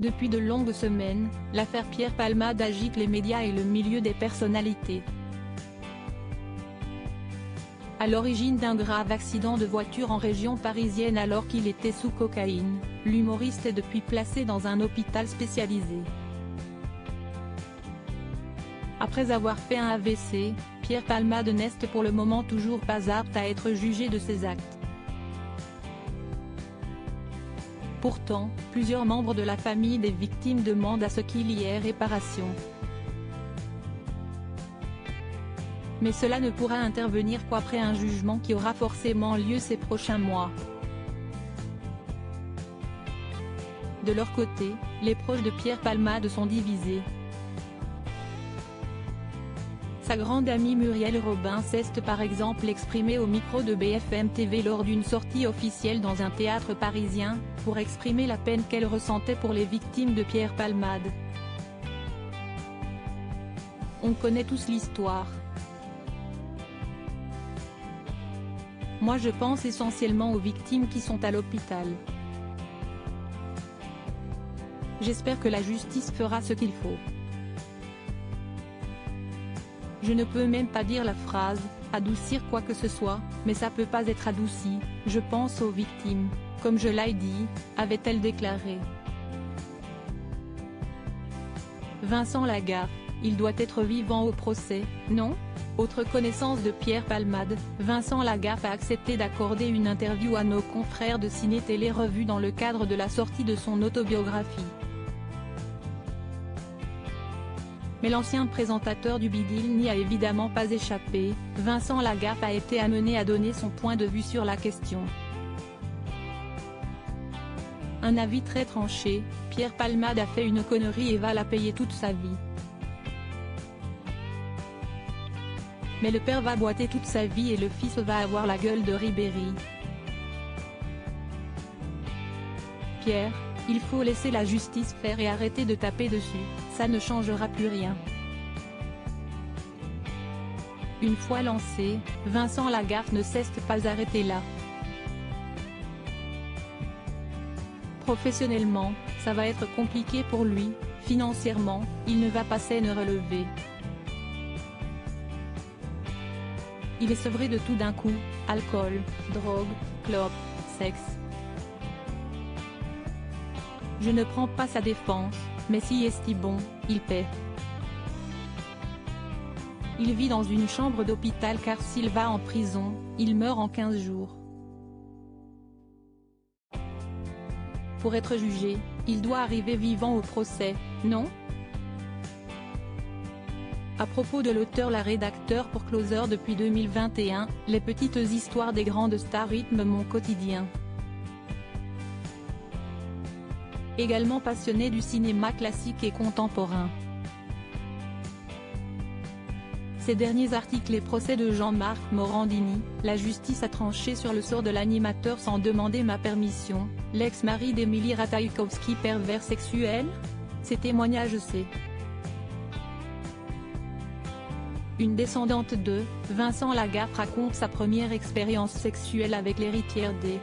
Depuis de longues semaines, l'affaire Pierre Palmade agite les médias et le milieu des personnalités. À l'origine d'un grave accident de voiture en région parisienne alors qu'il était sous cocaïne, l'humoriste est depuis placé dans un hôpital spécialisé. Après avoir fait un AVC, Pierre Palmade n'est pour le moment toujours pas apte à être jugé de ses actes. Pourtant, plusieurs membres de la famille des victimes demandent à ce qu'il y ait réparation. Mais cela ne pourra intervenir qu'après un jugement qui aura forcément lieu ces prochains mois. De leur côté, les proches de Pierre Palmade sont divisés. Sa grande amie Muriel Robin s'est par exemple exprimée au micro de BFM TV lors d'une sortie officielle dans un théâtre parisien, pour exprimer la peine qu'elle ressentait pour les victimes de Pierre Palmade. On connaît tous l'histoire. Moi je pense essentiellement aux victimes qui sont à l'hôpital. J'espère que la justice fera ce qu'il faut. Je ne peux même pas dire la phrase « adoucir quoi que ce soit », mais ça peut pas être adouci, je pense aux victimes, comme je l'ai dit, avait-elle déclaré. Vincent Lagaffe, il doit être vivant au procès, non ? Autre connaissance de Pierre Palmade, Vincent Lagaffe a accepté d'accorder une interview à nos confrères de Ciné Télé Revue dans le cadre de la sortie de son autobiographie. Mais l'ancien présentateur du Bidil n'y a évidemment pas échappé, Vincent Lagaffe a été amené à donner son point de vue sur la question. Un avis très tranché, Pierre Palmade a fait une connerie et va la payer toute sa vie. Mais le père va boiter toute sa vie et le fils va avoir la gueule de Ribéry. Pierre, il faut laisser la justice faire et arrêter de taper dessus, ça ne changera plus rien. Une fois lancé, Vincent Lagaffe ne s'est pas arrêté là. Professionnellement, ça va être compliqué pour lui, financièrement, il ne va pas s'en relever. Il est sevré de tout d'un coup, alcool, drogue, clope, sexe. Je ne prends pas sa défense, mais si est bon, il paie. Il vit dans une chambre d'hôpital car s'il va en prison, il meurt en 15 jours. Pour être jugé, il doit arriver vivant au procès, non ? À propos de l'auteur, la rédacteur pour Closer depuis 2021, les petites histoires des grandes stars rythment mon quotidien. Également passionné du cinéma classique et contemporain. Ces derniers articles et procès de Jean-Marc Morandini, la justice a tranché sur le sort de l'animateur sans demander ma permission, l'ex-mari d'Émilie Ratajkowski pervers sexuel ? Ces témoignages c'est. Une descendante de Vincent Lagaffe raconte sa première expérience sexuelle avec l'héritière des